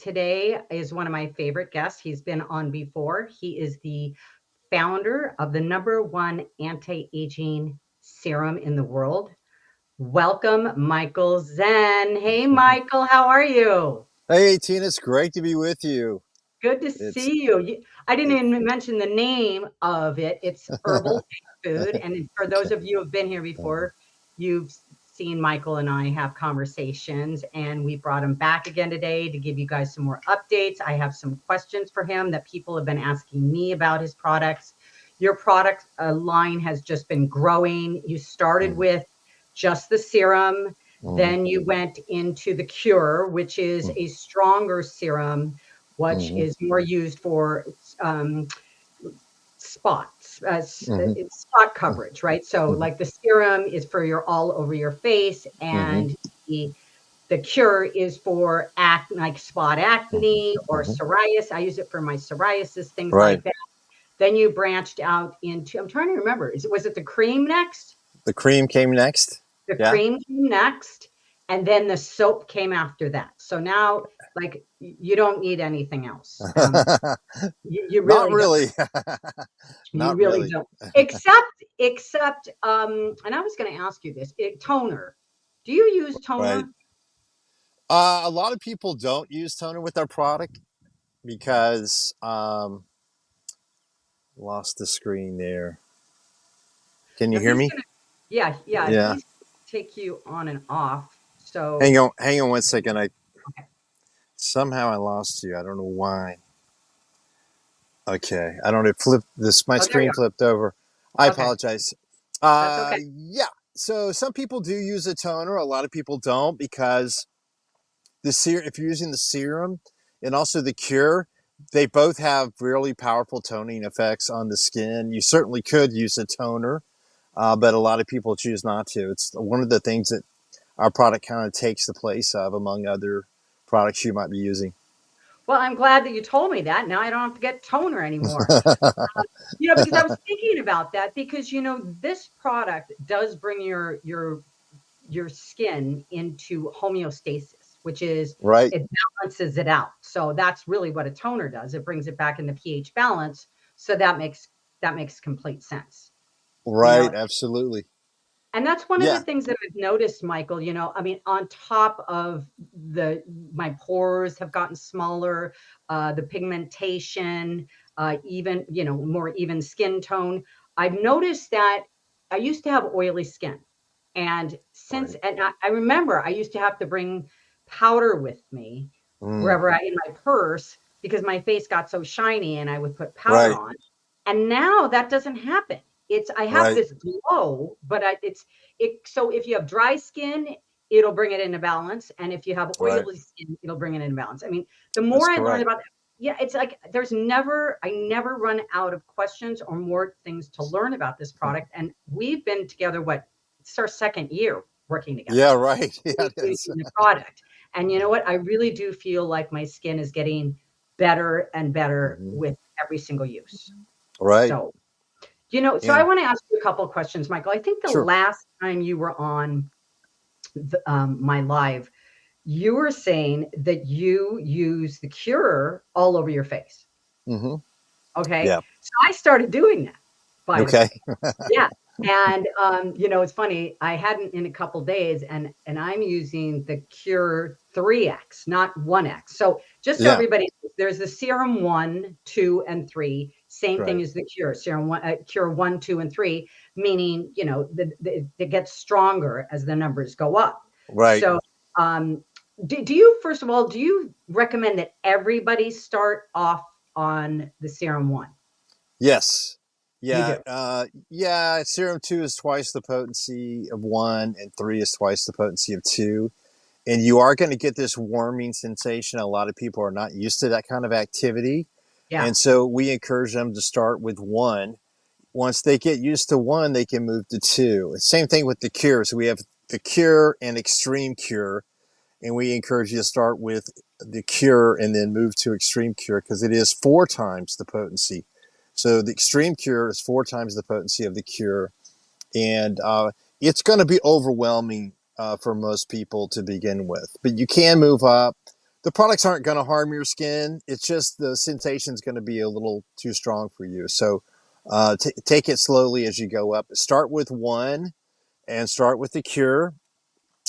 Today is one of my favorite guests. He's been on before. He is the founder of the #1 anti-aging serum in the world. Welcome, Michael Zen. Hey, Michael, how are you? Hey, Tina, it's great to be with you. Good to It's see you. I didn't it, even mention the name of it. It's Herbal Face Food. And for those of you who have been here before, you've seen Michael and I have conversations, and we brought him back again today to give you guys some more updates. I have some questions for him that people have been asking me about his products. Your product line has just been growing. You started mm, with just the serum, mm, then you went into the cure, which is mm, a stronger serum which mm, is more used for um, spots, mm, spot coverage, right? So, mm, like the serum is for your all over your face, mm, and the cure is for acne, like spot mm, acne or mm. psoriasis. I use it for my psoriasis, things Right. like that. Then you branched out into, I'm trying to remember, was it the cream next? The cream came next. The Yeah. cream came next, and then the soap came after that. So now, like, you don't need anything else. You Not really don't. really. You Not really really. don't. Except, and I was going to ask you this, toner. Do you use Right. toner? A lot of people don't use toner with our product because lost the screen there. Can you Now hear he's me? going to, yeah, yeah, Yeah. he's take you on and off. So, Hang on 1 second. I okay, somehow I lost you. I don't know why. Okay, I don't know. It flipped this. My oh, there you screen flipped over. I are. Okay, apologize. that's okay. Yeah. So some people do use a toner. A lot of people don't because if you're using the serum and also the cure, they both have really powerful toning effects on the skin. You certainly could use a toner, but a lot of people choose not to. It's one of the things that our product kind of takes the place of among other products you might be using. Well, I'm glad that you told me that. Now I don't have to get toner anymore. Because I was thinking about that because this product does bring your skin into homeostasis, which is Right. it balances it out. So that's really what a toner does. It brings it back into pH balance. So that makes complete sense. You know, Right. Absolutely. and that's one of the Yeah. things that I've noticed, Michael. I mean, on top of my pores have gotten smaller, the pigmentation, even, more even skin tone. I've noticed that I used to have oily skin. Right. And I remember I used to have to bring powder with me Mm, wherever in my purse because my face got so shiny and I would put powder right. on. And now that doesn't happen. I have Right. this glow, but so if you have dry skin, it'll bring it into balance. And if you have Right. oily skin, it'll bring it into balance. I mean, the That's more I learn correct. about yeah, it's like I never run out of questions or more things to learn about this product. And we've been together, it's our second year working together Yeah. Right. Yeah. It is. using the product. And you know what? I really do feel like my skin is getting better and better Mhm. with every single use. Right. So, so I And want to ask you a couple of questions, Michael. I think the sure. last time you were on my live, you were saying that you use the cure all over your face. Hmm. Okay. Yeah. So I started doing that, by the Okay. way. Yeah. And it's funny, I hadn't in a couple days and I'm using the Cure 3X, not 1X. So just so Yeah. everybody knows, there's the serum 1, 2, and 3. Same thing Right. as the cure, serum 1, cure 1, 2, and 3, meaning, it gets stronger as the numbers go up. Right. So um do you, first of all, do you recommend that everybody start off on the serum 1? Yes. You Yeah. do. Yeah. Serum two is twice the potency of one, and three is twice the potency of two. And you are going to get this warming sensation. A lot of people are not used to that kind of activity. Yeah. And so we encourage them to start with one. Once they get used to one, they can move to two. Same thing with the cure. So we have the cure and extreme cure. And we encourage you to start with the cure and then move to extreme cure because it is 4 times the potency. So the extreme cure is 4 times the potency of the cure. And it's going to be overwhelming for most people to begin with. But you can move up The products aren't going to harm your skin. It's just the sensation is going to be a little too strong for you. So take it slowly as you go up. Start with one and start with the cure.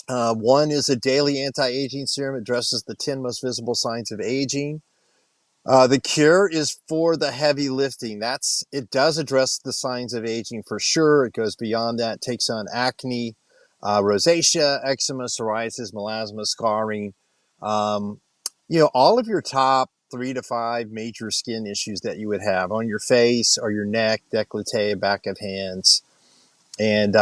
One is a daily anti-aging serum. It addresses the 10 most visible signs of aging. The cure is for the heavy lifting. It does address the signs of aging for sure. It goes beyond that. It takes on acne, rosacea, eczema, psoriasis, melasma, scarring. Um, all of your top 3 to 5 major skin issues that you would have on your face or your neck, décolleté, back of hands, and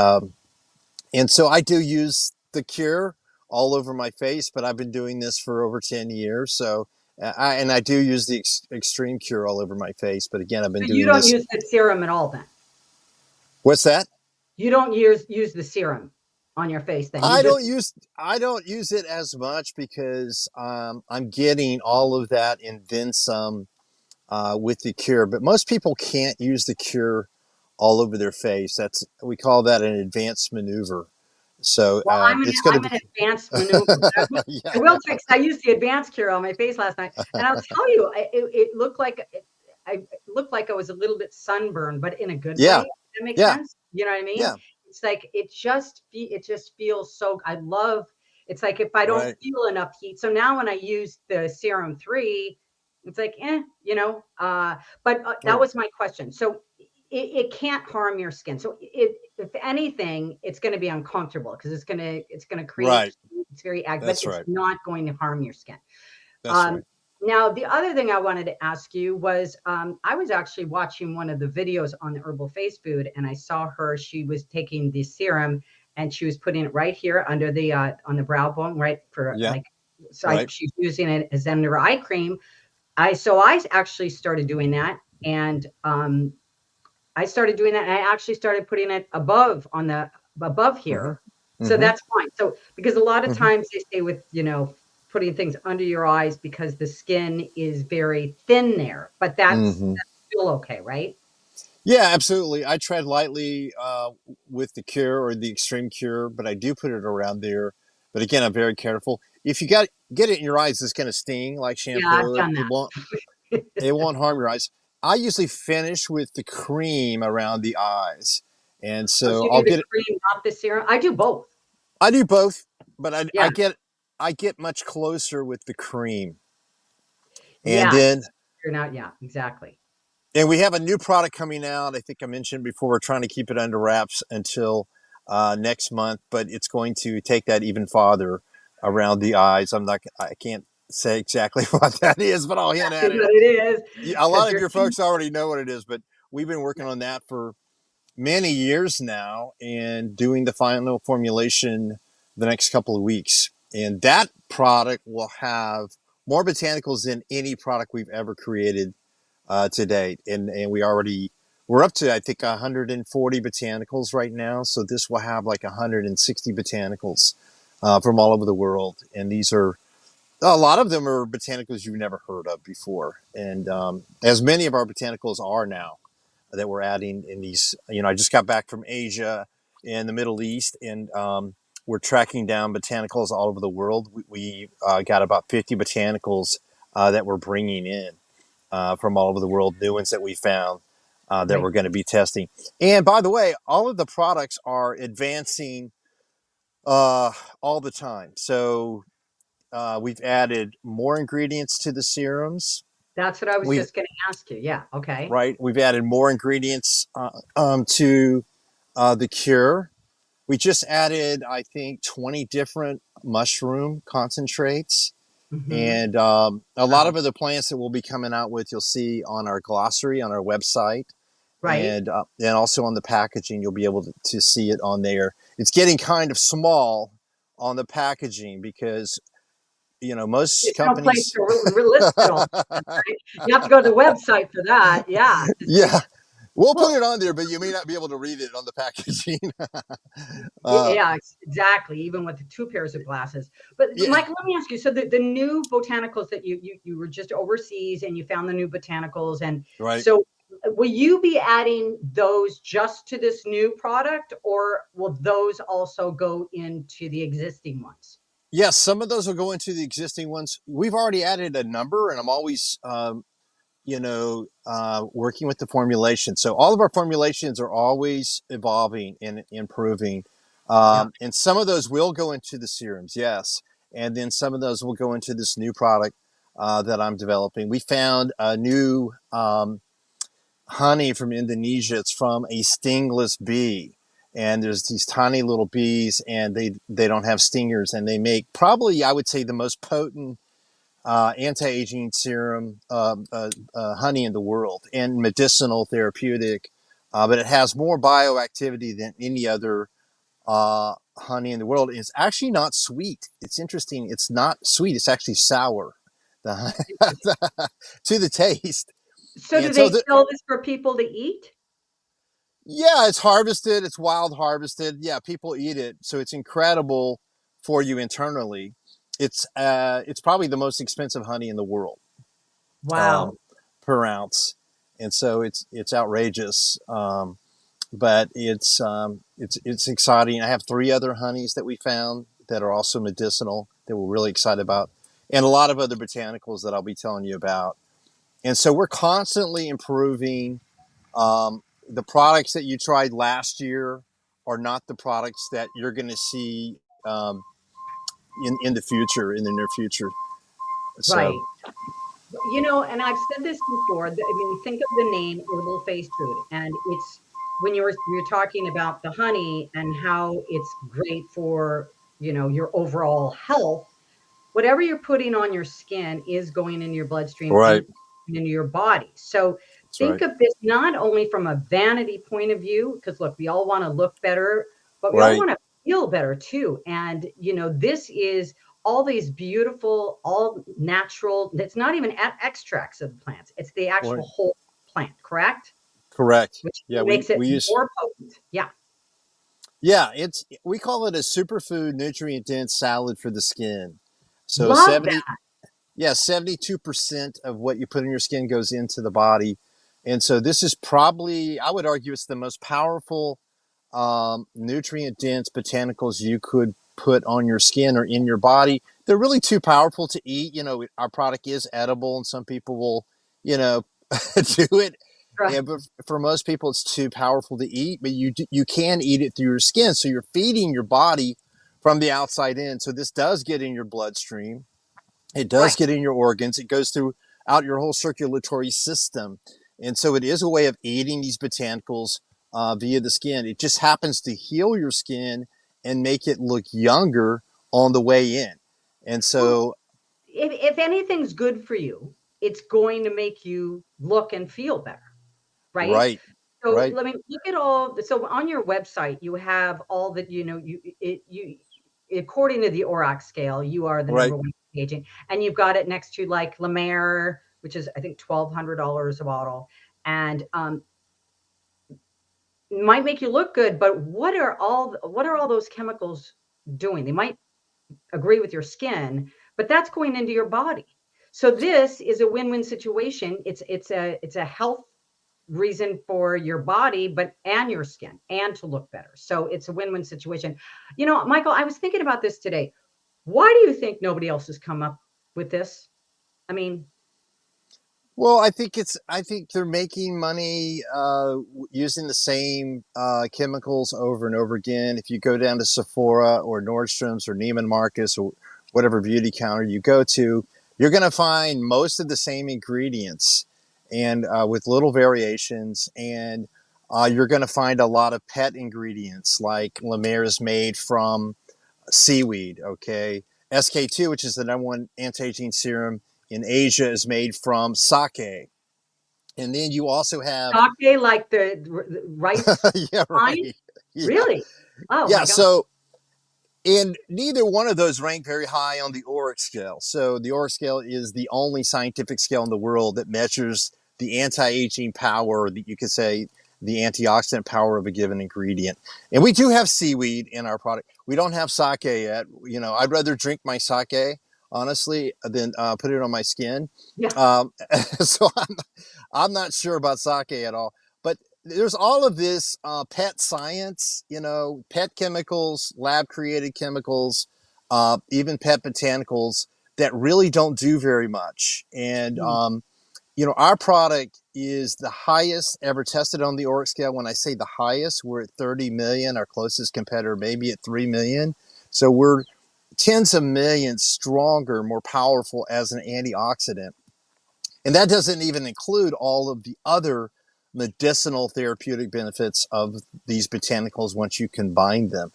so I do use the cure all over my face, but I've been doing this for over 10 years. So, I do use the extreme cure all over my face. But again, I've been So you doing don't this. use the serum at all then? What's that? You don't use the serum on your face then? You I just don't use I don't use it as much because I'm getting all of that and then some with the cure. But most people can't use the cure all over their face. We call that an advanced maneuver. So well, it's going to I'm be an advanced maneuver. yeah, I will say 'cause I used the advanced cure on my face last night, and I'll tell you, it looked like it looked like I was a little bit sunburned, but in a good way. yeah, Does that make yeah, sense? You know what I mean? yeah. It's like it just feels so. I love. It's like if I don't Right, feel enough heat. So now when I use the serum 3, it's like you know. But that right, was my question. So it can't harm your skin. So if anything, it's going to be uncomfortable because it's going to create right. heat. It's very active, but That's it's right. not going to harm your skin. That's Um, right. Now, the other thing I wanted to ask you was I was actually watching one of the videos on the Herbal Face Food, and I saw her. She was taking the serum and she was putting it right here under the on the brow bone, right for Yeah, like. right. She's using it as under eye cream. I actually started doing that, and I started doing that, and I actually started putting it above Mm-hmm. here. So Mm-hmm. that's fine. So because a lot of Mm-hmm. times they say with, putting things under your eyes because the skin is very thin there, but Mm-hmm. that's still okay, right? Yeah, absolutely. I tread lightly with the cure or the extreme cure, but I do put it around there. But again, I'm very careful. If you get it in your eyes, it's going to sting like Yeah, I've shampoo. done that. It won't harm your eyes. I usually finish with the cream around the eyes, and Oh, so so you I'll do the get it. cream, not the serum? I do both. I do both, but Yeah. I get much closer with the cream, and Yeah. then You're not, yeah, exactly. we have a new product coming out. I think I mentioned before. We're trying to keep it under wraps until next month, but it's going to take that even farther around the eyes. I can't say exactly what that is, but I'll hint at Is it. what it is, A lot because of you're your folks already know what it is, but we've been working on that for many years now and doing the final formulation the next couple of weeks. And that product will have more botanicals than any product we've ever created to date. And we're up to, I think, 140 botanicals right now. So this will have like 160 botanicals from all over the world. And these are, a lot of them are botanicals you've never heard of before. And as many of our botanicals are now that we're adding in these. I just got back from Asia and the Middle East, and we're tracking down botanicals all over the world. We got about 50 botanicals that we're bringing in from all over the world, new ones that we found that right. we're going to be testing. And by the way, all of the products are advancing uh, all the time. So we've added more ingredients to the serums. That's what I was We've just gonna ask you. Yeah, okay. right. We've added more ingredients to the cure. We just added, I think, 20 different mushroom concentrates. Mhm. And a lot Wow. of other plants that we'll be coming out with, you'll see on our glossary on our website, Right? and also on the packaging, you'll be able to see it on there. It's getting kind of small on the packaging because most There's no place companies. to list it all, right? You have to go to the website for that, yeah, to see. Yeah, we'll put Well, it on there, but you may not be able to read it on the packaging. uh, yeah, exactly, even with the 2 pairs of glasses. But yeah, Michael, let me ask you, so the new botanicals that you were just overseas and you found the new botanicals, and right. so will you be adding those just to this new product, or will those also go into the existing ones? Yes, some of those will go into the existing ones. We've already added a number, and I'm always, working with the formulation. So all of our formulations are always evolving and improving. Yeah. And some of those will go into the serums, yes. And then some of those will go into this new product that I'm developing. We found a new honey from Indonesia. It's from a stingless bee. And there's these tiny little bees, and they don't have stingers, and they make probably, I would say, the most potent anti-aging serum honey in the world, and medicinal therapeutic, but it has more bioactivity than any other honey in the world. It's actually not sweet. It's interesting. It's not sweet. It's actually sour the, to the taste. So do And so they sell this for people to eat? yeah, it's harvested. It's wild harvested. Yeah, people eat it. So it's incredible for you internally. It's probably the most expensive honey in the world, Wow. um, per ounce, and so it's outrageous. But it's exciting. I have three other honeys that we found that are also medicinal that we're really excited about, and a lot of other botanicals that I'll be telling you about. And so we're constantly improving. The products that you tried last year are not the products that you're going to see um, in the future, in the near future. So Right. And I've said this before. I mean, think of the name Herbal Face Food, and it's when you're talking about the honey and how it's great for, your overall health. Whatever you're putting on your skin is going into your bloodstream right, and into your body. So that's think right, of this not only from a vanity point of view, because look, we all want to look better, but we all right, want to feel better too. And, this is all these beautiful, all natural, it's not even extracts of the plants, it's the actual right, whole plant, correct? correct. Which Yeah, makes it we use more potent. Yeah. yeah, it's we call it a superfood nutrient dense salad for the skin. So Love 70 that. yeah, 72% of what you put in your skin goes into the body. And so this is probably, I would argue, it's the most powerful nutrient dense botanicals you could put on your skin or in your body. They're really too powerful to eat. Our product is edible, and some people will, you know, do it. Right. Yeah, but for most people, it's too powerful to eat. But you can eat it through your skin, so you're feeding your body from the outside in. So this does get in your bloodstream. It does Right. get in your organs. It goes throughout your whole circulatory system. And so it is a way of eating these botanicals via the skin. It just happens to heal your skin and make it look younger on the way in. And Well, so, if anything's good for you, it's going to make you look and feel better, right? right, So right, let me look at so on your website, you have all that, you according to the ORAC scale, you are the right. number one agent, and you've got it next to like La Mer, which is I think $1,200 a bottle, and might make you look good, but what are all those chemicals doing? They might agree with your skin, but that's going into your body. So this is a win-win situation. It's a health reason for your body, but and your skin, and to look better. So it's a win-win situation. Michael, I was thinking about this today. Why do you think nobody else has come up with this? I mean, Well, I think they're making money using the same chemicals over and over again. If you go down to Sephora or Nordstrom's or Neiman Marcus or whatever beauty counter you go to, you're going to find most of the same ingredients and with little variations. And you're going to find a lot of pet ingredients like La Mer is made from seaweed. Okay, SK2, which is the number one anti-aging serum in Asia, is made from sake. And then you also have, sake, like the rice yeah, wine? right. Yeah. Really? Oh Yeah. my God. So, and neither one of those rank very high on the ORAC scale. So, the ORAC scale is the only scientific scale in the world that measures the anti aging power, that you could say the antioxidant power of a given ingredient. And we do have seaweed in our product. We don't have sake yet. I'd rather drink my sake, honestly, than put it on my skin. Yeah. So I'm not sure about sake at all. But there's all of this pet science, pet chemicals, lab created chemicals, even pet botanicals that really don't do very much. And Mm. our product is the highest ever tested on the ORAC scale. When I say the highest, we're at 30 million. Our closest competitor maybe at 3 million. So we're tens of millions stronger, more powerful as an antioxidant. And that doesn't even include all of the other medicinal therapeutic benefits of these botanicals once you combine them.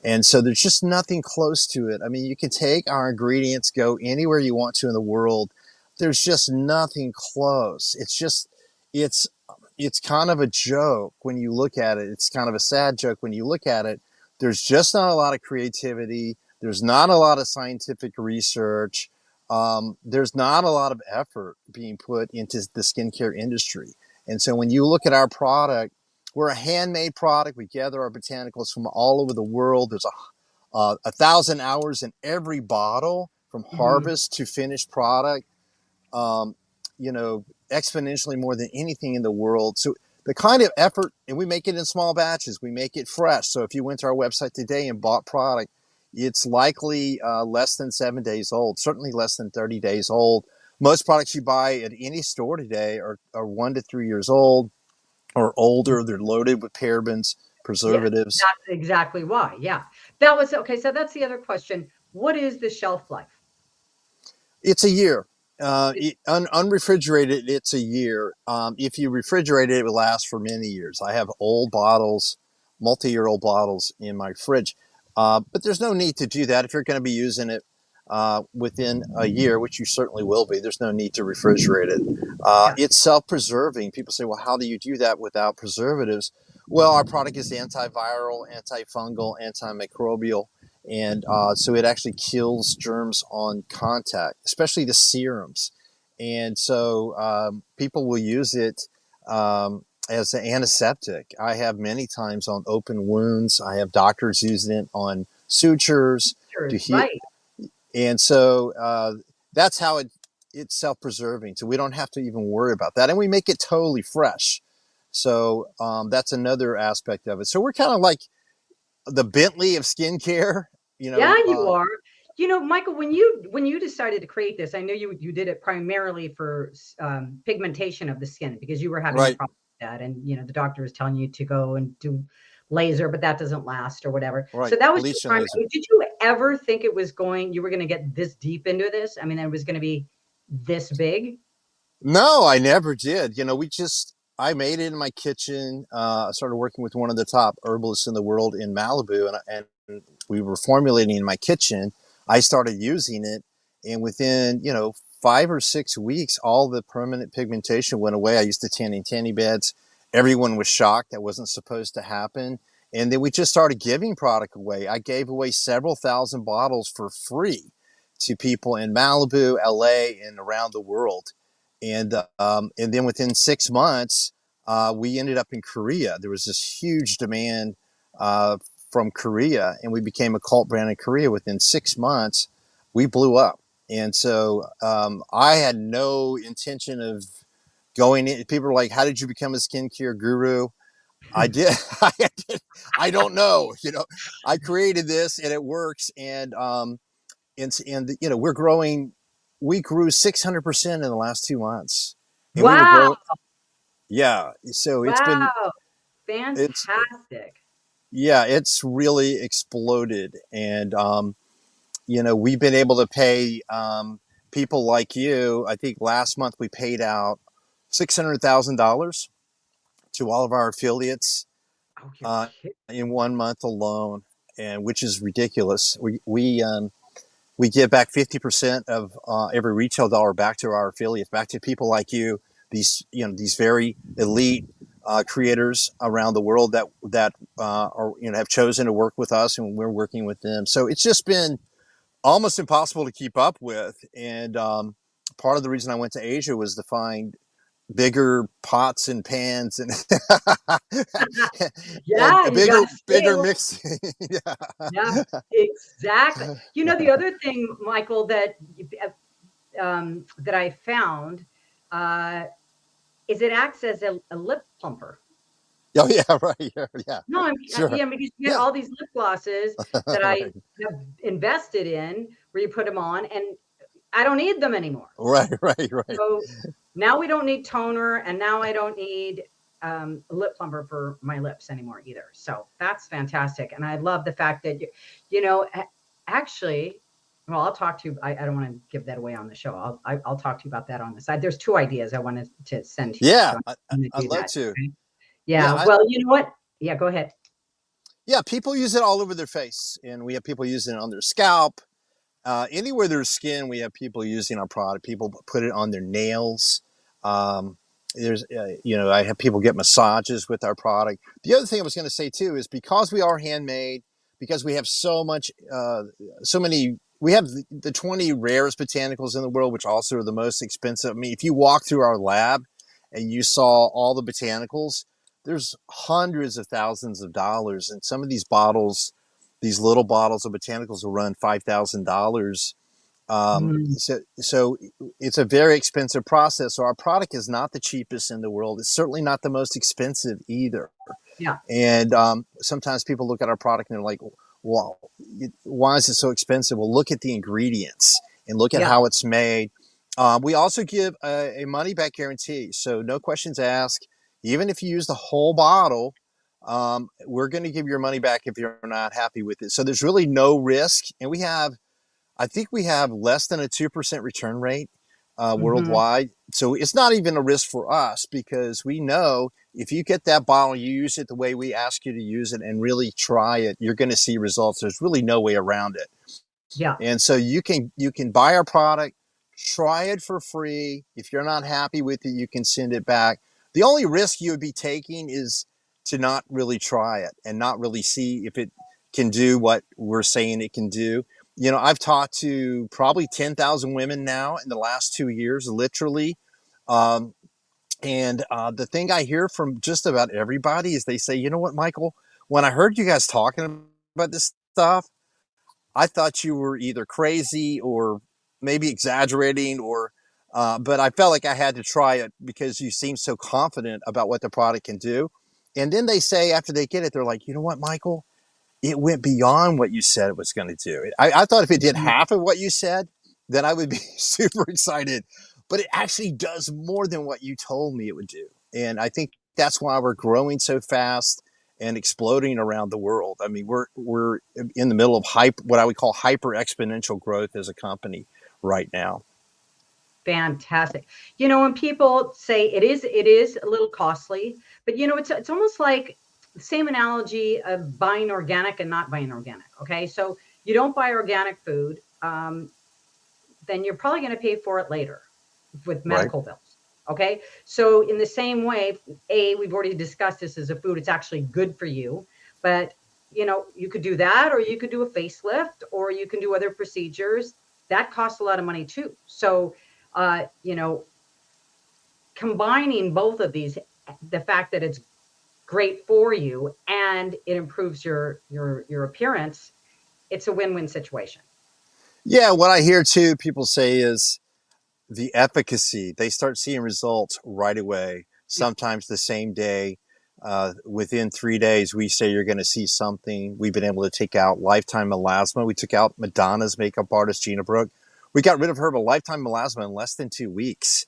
And so there's just nothing close to it. I mean, you can take our ingredients, go anywhere you want to in the world. There's just nothing close. It's it's kind of a joke when you look at it. It's kind of a sad joke when you look at it. There's just not a lot of creativity. There's not a lot of scientific research. There's not a lot of effort being put into the skincare industry. And so when you look at our product, we're a handmade product. We gather our botanicals from all over the world. There's 1,000 hours in every bottle from Mhm. harvest to finished product. Um, exponentially more than anything in the world. So the kind of effort, and we make it in small batches. We make it fresh. So if you went to our website today and bought product, it's likely less than 7 days old, certainly less than 30 days old. Most products you buy at any store today are 1 to 3 years old or older. They're loaded with parabens, Yeah, preservatives. that's exactly why. Yeah. That was okay. So that's the other question. What is the shelf life? It's a year. It's Unrefrigerated, it's a year. If you refrigerate it, it will last for many years. I have old bottles, multi-year old bottles in my fridge. But there's no need to do that if you're going to be using it within a year, which you certainly will be. There's no need to refrigerate it. yeah. It's self-preserving. People say, well, how do you do that without preservatives? Well, our product is antiviral, antifungal, antimicrobial, and so it actually kills germs on contact, especially the serums. And so people will use it as an antiseptic. I have many times on open wounds. I have doctors using it on sutures to heal. Right. And so that's how it's self-preserving. So we don't have to even worry about that. And we make it totally fresh. So that's another aspect of it. So we're kind of like the Bentley of skincare, you Yeah, know. you are. You know, Michael, when you decided to create this, I know you did it primarily for pigmentation of the skin because you were having a Right, problem with that, and the doctor was telling you to go and do laser, but that doesn't last or whatever. So right. that was your Bleach and primary. laser. Did you ever think you were going to get this deep into this? I mean, it was going to be this big. No, I never did. I made it in my kitchen. I started working with one of the top herbalists in the world in Malibu, and we were formulating in my kitchen. I started using it, and within, 5 or 6 weeks, all the permanent pigmentation went away. I used to tan in tanning beds. Everyone was shocked. That wasn't supposed to happen. And then we just started giving product away. I gave away several thousand bottles for free to people in Malibu, LA, and around the world. And then within 6 months, we ended up in Korea. There was this huge demand uh, from Korea, and we became a cult brand in Korea. Within 6 months, we blew up. And so I had no intention of going in. People are like, "How did you become a skincare guru?" I did. I don't know. I created this, and it works. And we're growing. We grew 600% in the last 2 months, and we were Wow. growing. Yeah, so Wow. it's Fantastic. yeah, it's really exploded. And we've been able to pay people like you. I think last month we paid out $600,000 to all of our affiliates Oh, you're uh, kidding. in 1 month alone, and which is ridiculous. We give back 50% of every retail dollar back to our affiliates, back to people like you, these very elite creators around the world that are have chosen to work with us, and we're working with them. So it's just been almost impossible to keep up with. And part of the reason I went to Asia was to find bigger pots and pans and and Yeah, a you got bigger to bigger scale. mix. Yeah, Yeah. exactly. The other thing, Michael, that I found uh, is it acts as a lip plumper. Oh yeah, right. Yeah, yeah, No, sure. yeah, because you get Yeah, all these lip glosses that I right, have invested in where you put them on and I don't need them anymore. right, right, right. So now we don't need toner, and now I don't need a lip plumper for my lips anymore either. So that's fantastic. And I love the fact that you know, actually, well, I'll talk to you. I don't want to give that away on the show. I'll talk to you about that on the side. There's two ideas I wanted to send to you. Yeah, So I'm going to I'd do love that. to. Okay. Yeah, Yeah. Well, you know what? Yeah, go ahead. yeah. People use it all over their face, and we have people using it on their scalp. Anywhere there's skin, we have people using our product. People put it on their nails. Um, I have people get massages with our product. The other thing I was going to say too is because we are handmade, because we have so many. We have the 20 rarest botanicals in the world, which also are the most expensive. I mean, if you walk through our lab and you saw all the botanicals, there's hundreds of thousands of dollars, and some of these bottles, these little bottles of botanicals will run $5,000. Mm, So it's a very expensive process. So our product is not the cheapest in the world. It's certainly not the most expensive either. yeah. And sometimes people look at our product and they're like, "Well, why is it so expensive?" Well, look at the ingredients and look at Yeah. how it's made. We also give a money back guarantee, so no questions asked. Even if you use the whole bottle, we're going to give your money back if you're not happy with it. So there's really no risk, and I think we have less than a 2% return rate Hmm. worldwide. So it's not even a risk for us because we know if you get that bottle, you use it the way we ask you to use it and really try it, you're going to see results. There's really no way around it. Yeah. And so you can buy our product, try it for free. If you're not happy with it, you can send it back. The only risk you would be taking is to not really try it and not really see if it can do what we're saying it can do. I've talked to probably 10,000 women now in the last 2 years, literally. Um, and the thing I hear from just about everybody is they say, you know what, Michael, when I heard you guys talking about this stuff, I thought you were either crazy or maybe exaggerating, but I felt like I had to try it because you seem so confident about what the product can do. And then they say after they get it, they're like, you know what, Michael, it went beyond what you said it was going to do. I thought if it did Mhm. half of what you said, then I would be super excited. But it actually does more than what you told me it would do. And I think that's why we're growing so fast and exploding around the world. I mean, we're in the middle of what I would call hyper exponential growth as a company right now. Fantastic. You know, when people say it is a little costly, but it's almost like the same analogy of buying organic and not buying organic. Okay, so you don't buy organic food, then you're probably going to pay for it later with Right. medical bills. Okay, so in the same way, we've already discussed this as a food; it's actually good for you, but you could do that, or you could do a facelift, or you can do other procedures that cost a lot of money too. So uh, you know, combining both of these, the fact that it's great for you and it improves your appearance, it's a win-win situation. Yeah. What I hear too, people say is the efficacy. They start seeing results right away, Yeah. sometimes the same day. Within 3 days, we say you're going to see something. We've been able to take out lifetime melasma. We took out Madonna's makeup artist, Gina Brooke. We got rid of her lifetime melasma in less than 2 weeks.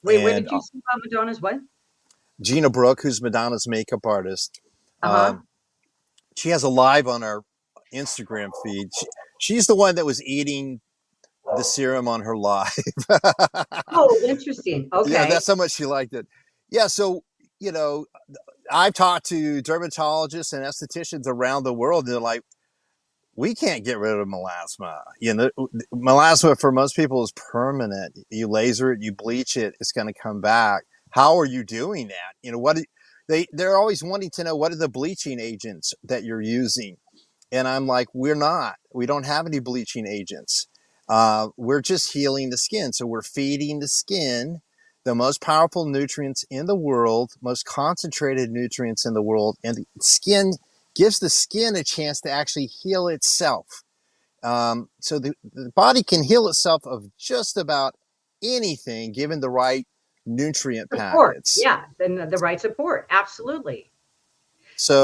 Wait, what And did you say about Madonna's what? Gina Brooke, who's Madonna's makeup artist, Uh-huh. um, she has a live on our Instagram feed. She's the one that was eating the serum on her live. Oh, interesting. Yeah, Okay. that's how much she liked it. Yeah, so you know, I've talked to dermatologists and estheticians around the world. And they're like, we can't get rid of melasma. Melasma for most people is permanent. You laser it, you bleach it, it's going to come back. How are you doing that? They're always wanting to know what are the bleaching agents that you're using. And I'm like, we're not. We don't have any bleaching agents. We're just healing the skin. So we're feeding the skin the most powerful nutrients in the world, most concentrated nutrients in the world. And the skin gives the skin a chance to actually heal itself. So the body can heal itself of just about anything given the right nutrient Support. packets. Yeah. Then the right support. Absolutely.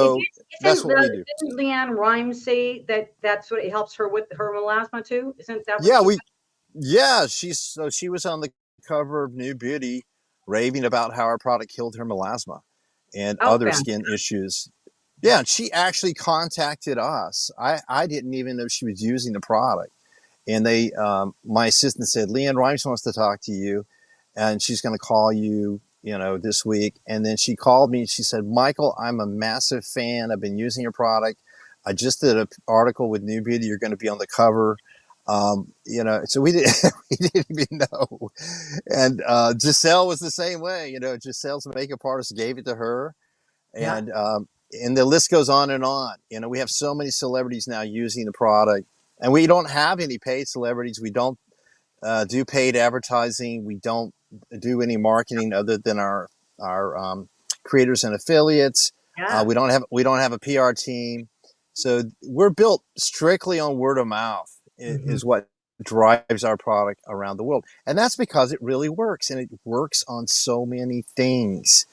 It So that's isn't what we do. didn't Leanne Rimes say that that's what it helps her with her melasma too? Isn't that what Yeah, she we said? yeah, she was on the cover of New Beauty raving about how our product killed her melasma and Oh, other fantastic. skin issues. Yeah, and she actually contacted us. I didn't even know she was using the product. And my assistant said, Leanne Rimes wants to talk to you, and she's going to call you, this week. And then she called me and she said, Michael, I'm a massive fan. I've been using your product. I just did an article with New Beauty. You're going to be on the cover. So we didn't, we didn't even know. And Giselle was the same way. Giselle's makeup artist gave it to her, Yeah. and the list goes on and on. We have so many celebrities now using the product, and we don't have any paid celebrities. We don't do paid advertising. We don't do any marketing other than our creators and affiliates. Yeah. We don't have a PR team, so we're built strictly on word of mouth. Mhm. Is what drives our product around the world, and that's because it really works, and it works on so many things.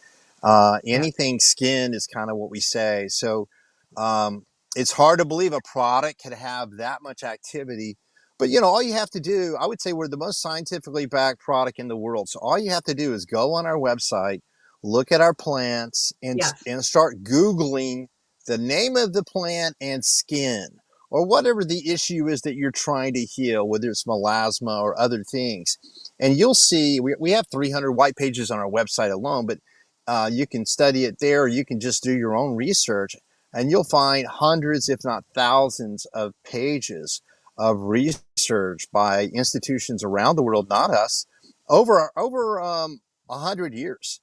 Yeah. Anything skin is kind of what we say. So um, it's hard to believe a product could have that much activity. But all you have to do, I would say we're the most scientifically backed product in the world. So all you have to do is go on our website, look at our plants, and Yes. and start Googling the name of the plant and skin, or whatever the issue is that you're trying to heal, whether it's melasma or other things. And you'll see we have 300 white pages on our website alone, but you can study it there, or you can just do your own research, and you'll find hundreds, if not thousands, of pages of research by institutions around the world, not us, over 100 years.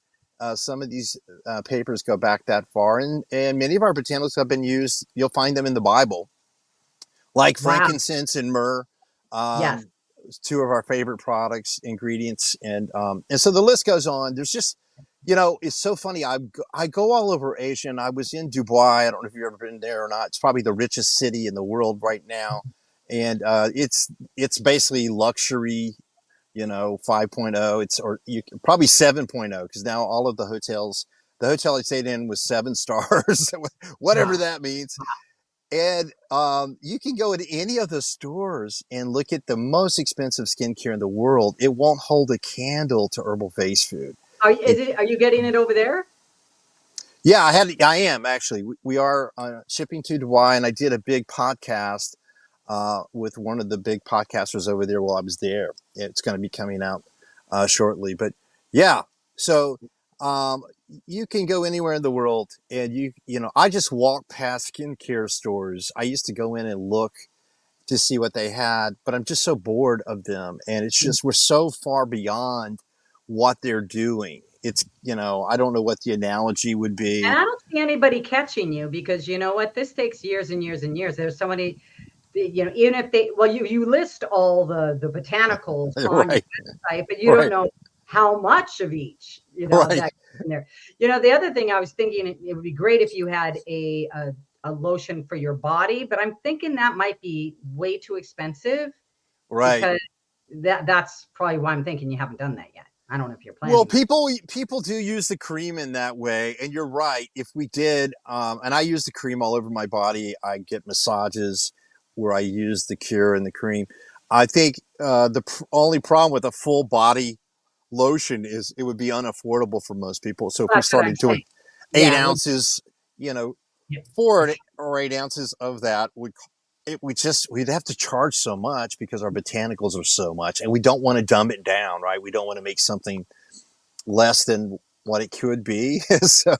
Some of these papers go back that far, and many of our botanicals have been used. You'll find them in the Bible, like Wow. frankincense and myrrh. Yes. Um, Two of our favorite products, ingredients, and so the list goes on. There's just, it's so funny. I go all over Asia, and I was in Dubai. I don't know if you've ever been there or not. It's probably the richest city in the world right now, and it's basically luxury. 5.0. Probably 7.0, because now all of the hotels. The hotel I stayed in was 7 stars, whatever Wow. that means. And you can go into any of the stores and look at the most expensive skincare in the world. It won't hold a candle to Herbal Face Food. It, Are you getting it over there? yeah, I am actually. We are shipping to Dubai, and I did a big podcast with one of the big podcasters over there while I was there. It's going to be coming out shortly, but yeah. So um, you can go anywhere in the world, and I just walk past skincare stores. I used to go in and look to see what they had, but I'm just so bored of them, and it's Mm. just we're so far beyond what they're doing. It's I don't know what the analogy would And be. I don't see anybody catching you because you know what? This takes years and years and years. There's so many, even if they, well, you list all the botanicals on your Right, website, but you don't right, know how much of each, right. that in there. The other thing I was thinking, it would be great if you had a lotion for your body, but I'm thinking that might be way too expensive Right. because that's probably why I'm thinking you haven't done that yet. I don't know if you're Well, planning on. people do use the cream in that way, and you're right. If we did, and I use the cream all over my body, I get massages where I use the cure and the cream. I think only problem with a full body lotion is it would be unaffordable for most people. So if we That's what I'm started doing saying. eight Yeah, it would. ounces, you know, Yeah, four or 8 ounces of that we'd have to charge so much because our botanicals are so much, and we don't want to dumb it down, right? We don't want to make something less than what it could be. So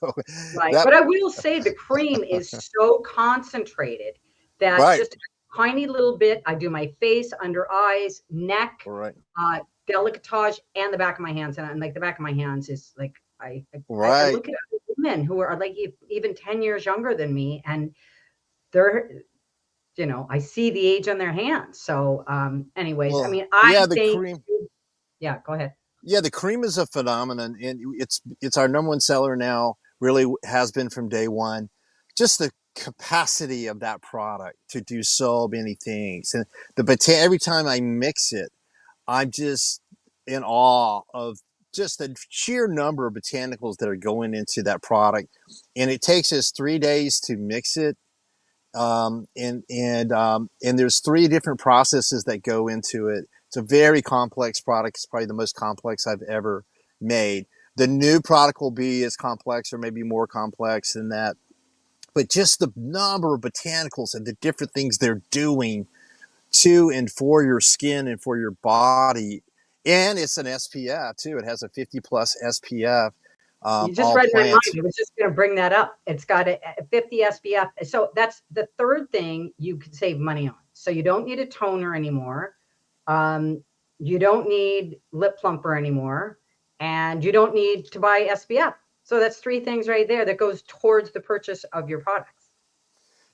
right. that But I will say the cream is so concentrated that right, just a tiny little bit, I do my face, under eyes, neck, right, uh, decolletage, and the back of my hands. And like the back of my hands is like, I right. look at women who are like even 10 years younger than me, and they're, I see the age on their hands. So, anyways, I Well, mean, I yeah, the think, cream. yeah, go ahead. Yeah, the cream is a phenomenon, and it's our number one seller now. Really has been from day one. Just the capacity of that product to do so many things, and every time I mix it, I'm just in awe of just the sheer number of botanicals that are going into that product, and it takes us 3 days to mix it. And there's 3 different processes that go into it. It's a very complex product. It's probably the most complex I've ever made. The new product will be as complex or maybe more complex than that. But just the number of botanicals and the different things they're doing to and for your skin and for your body. And it's an SPF too. It has a 50 plus SPF, You just all read my mind. plants. I was just going to bring that up. It's got a 50 SPF. So that's the third thing you could save money on. So you don't need a toner anymore. You don't need lip plumper anymore. And you don't need to buy SPF. So that's 3 things right there that goes towards the purchase of your products.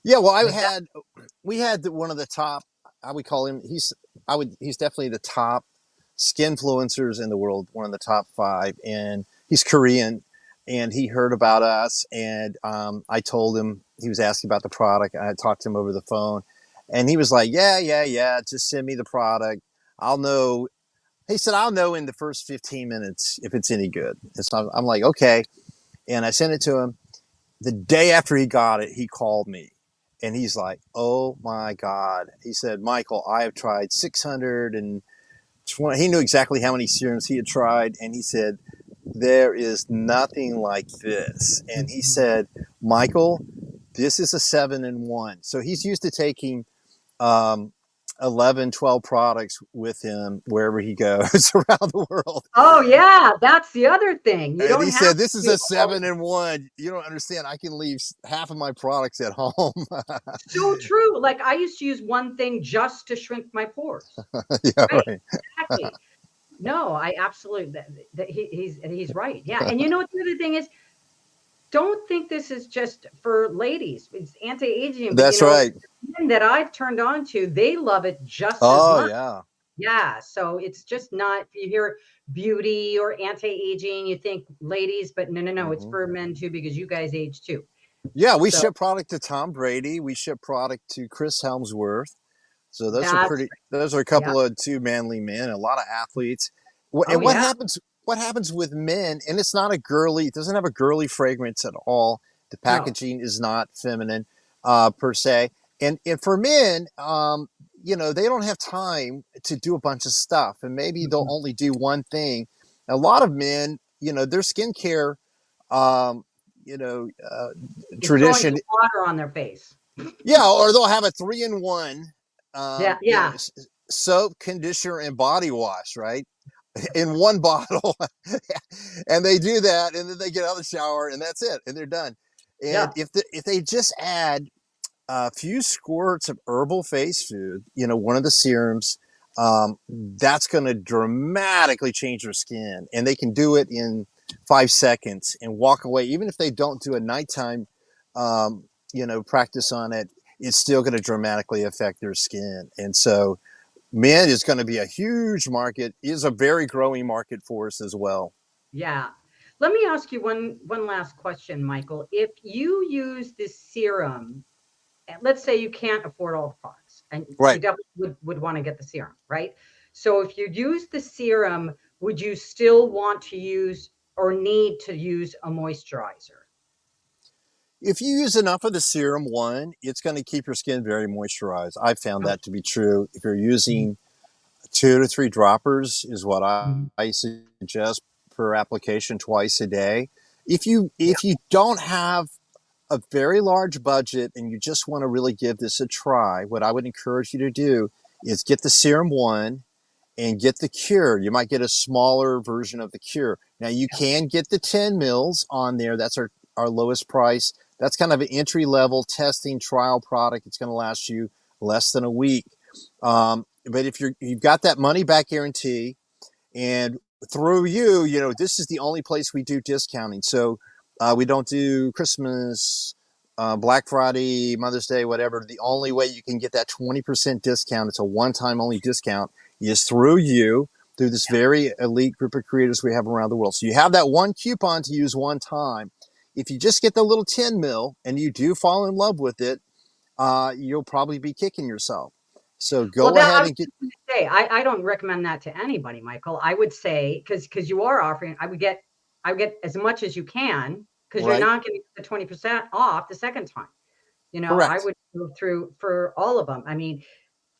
Yeah, well, Like that. we had one of the top, I would call him, he's definitely the top skin influencers in the world, one of the top 5. And he's Korean, and he heard about us. And I told him, he was asking about the product. I had talked to him over the phone, and he was like, yeah, just send me the product. I'll know. He said, I'll know in the first 15 minutes if it's any good. And so I'm like, okay. And I sent it to him. The day after he got it, he called me, and he's like, oh my God. He said, Michael, I have tried 620. He knew exactly how many serums he had tried. And he said, there is nothing like this. And he said, Michael, this is a 7-in-1. So he's used to taking um, 11, 12 products with him wherever he goes around the world. Oh, yeah. That's the other thing. You And don't he have said, this is to. a 7-in-1. You don't understand. I can leave half of my products at home. So true. Like I used to use one thing just to shrink my pores. Yeah, Right. right. Exactly. No, I absolutely he's right. Yeah. And you know what the other thing is? Don't think this is just for ladies. It's anti-aging, but That's right. men that I've turned on to, they love it just as Oh, much. yeah. Yeah. So it's just not, if you hear beauty or anti-aging, you think ladies, but no, it's Hmm. for men too, because you guys age too. Yeah, we So ship product to Tom Brady. We ship product to Chris Helmsworth. So those are that's pretty. Those are a yeah. couple of 2 manly men. A lot of athletes. Oh And what yeah. happens? What happens with men? And it's not a girly. It doesn't have a girly fragrance at all. The No. packaging is not feminine per se. And for men, they don't have time to do a bunch of stuff, and maybe they'll Mhm. only do one thing. A lot of men, their skincare, um, you know, uh, It's throwing tradition. some water on their face. Yeah, or they'll have a 3-in-1, Yeah, yeah, soap, conditioner, and body wash, right? In one bottle. And they do that, and then they get out of the shower, and that's it, and they're done. And yeah. if they just add a few squirts of Herbal Face Food, one of the serums, that's going to dramatically change their skin, and they can do it in 5 seconds and walk away. Even if they don't do a nighttime, practice on it, it's still going to dramatically affect their skin. And so, men is going to be a huge market. Is a very growing market for us as well. Yeah. Let me ask you one last question, Michael. If you use this serum, and let's say you can't afford all the products, and you Right. definitely would want to get the serum, right? So if you use the serum, would you still want to use or need to use a moisturizer? If you use enough of the serum, one, it's going to keep your skin very moisturized. I've found Okay. that to be true. If you're Mhm. using 2 to 3 droppers, is what Mhm. I suggest per application twice a day. If you Yeah, if you don't have a very large budget and you just want to really give this a try, what I would encourage you to do is get the serum one and get the cure. You might get a smaller version of the cure. Now you yeah, can get the 10 mils on there. That's our lowest price. That's kind of an entry level testing trial product. It's going to last you less than a week. But if you've got that money back guarantee, and through you, this is the only place we do discounting. So we don't do Christmas, Black Friday, Mother's Day, whatever. The only way you can get that 20% discount, it's a one-time only discount, is through you, through this very elite group of creators we have around the world. So you have that one coupon to use one time. If you just get the little 10 mil and you do fall in love with it, you'll probably be kicking yourself. So Well, go that I ahead was and get just gonna say, I don't recommend that to anybody, Michael. I would say, because you are offering, I would get as much as you can, because you're right. not gonna get the 20% off the second time. I Correct. would go through for all of them. I mean,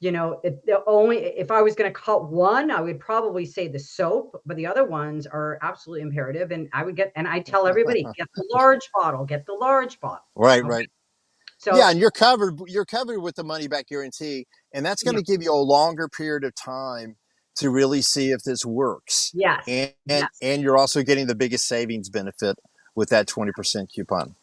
the only if I was gonna cut one, I would probably say the soap, but the other ones are absolutely imperative. And I tell everybody, get the large bottle, get the large bottle. Right, Okay. right. Yeah, So and you're covered with the money back guarantee, and that's going yeah, to give you a longer period of time to really see if this works. yes, And yes. you're also getting the biggest savings benefit with that 20% coupon.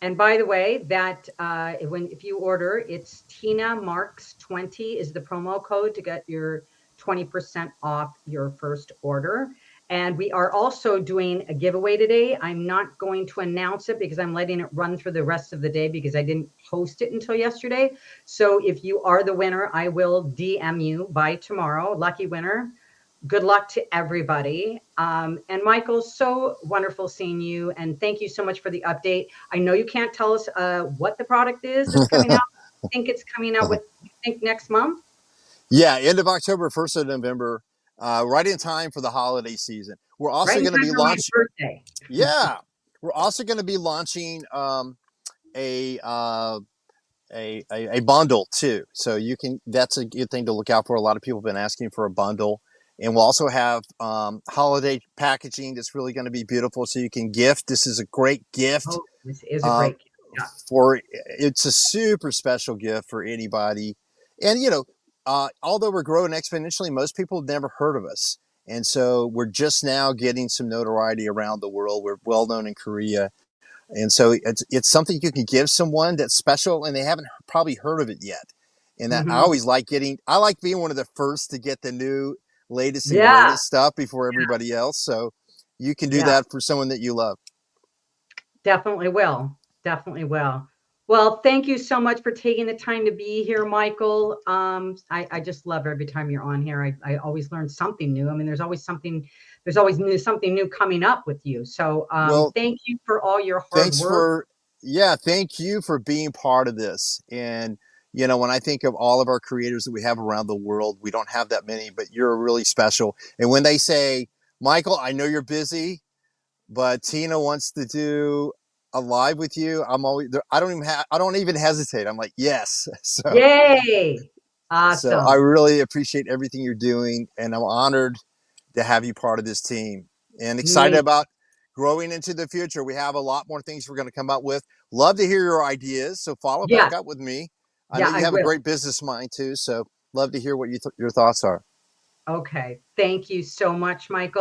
And by the way, that if you order, it's Tina Marks 20 is the promo code to get your 20% off your first order. And we are also doing a giveaway today. I'm not going to announce it because I'm letting it run through the rest of the day because I didn't post it until yesterday. So if you are the winner, I will DM you by tomorrow. Lucky winner. Good luck to everybody. And Michael, so wonderful seeing you. And thank you so much for the update. I know you can't tell us what the product is that's coming out. I think it's coming out with, you think next month? Yeah, end of October, 1st of November, right in time for the holiday season. We're Right also in going to time be for my launching. birthday. Yeah, we're also going to be launching a, uh, a bundle too. So you can, that's a good thing to look out for. A lot of people have been asking for a bundle. And we'll also have holiday packaging that's really going to be beautiful. So you can gift. This is a great gift Oh, this is a uh, great gift. Yeah. it's a super special gift for anybody. And, although we're growing exponentially, most people have never heard of us. And so we're just now getting some notoriety around the world. We're well known in Korea, and so it's something you can give someone that's special and they haven't probably heard of it yet. And that I Hmm. always I like being one of the first to get the new latest and Yeah. greatest stuff before everybody else. So you can do Yeah. that for someone that you love. Definitely will. Definitely will. Well, thank you so much for taking the time to be here, Michael. I just love every time you're on here. I always learn something new. I mean, there's always something new coming up with you. So Well, thank you for all your hard thanks work. for, yeah, thank you for being part of this. And, when I think of all of our creators that we have around the world, we don't have that many, but you're really special. And when they say, Michael, I know you're busy, but Tina wants to do a live with you, I'm always there. I don't even hesitate. I'm like, yes. Yay. So I Awesome. really appreciate everything you're doing, and I'm honored to have you part of this team and excited Me. about growing into the future. We have a lot more things we're going to come up with. Love to hear your ideas. So follow Yes. back up with me. I know Yeah, you I have a will. great business mind too. So love to hear what your thoughts are. Okay. Thank you so much, Michael.